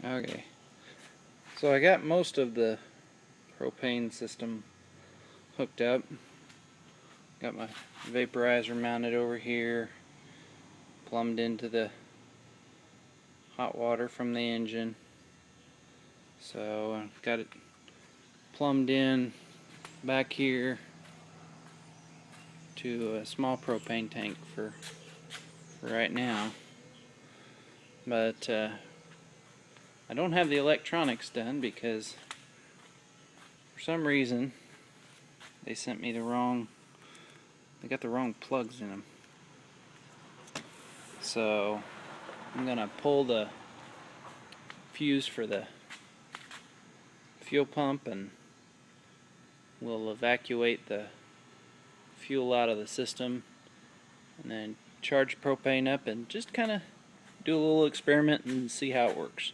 Okay, so I got most of the propane system hooked up. Got my vaporizer mounted over here, plumbed into the hot water from the engine. So I've got it plumbed in back here to a small propane tank for right now. But I don't have the electronics done because for some reason they sent me they got the wrong plugs in them. So I'm gonna pull the fuse for the fuel pump and we'll evacuate the fuel out of the system and then charge propane up and just kind of do a little experiment and see how it works.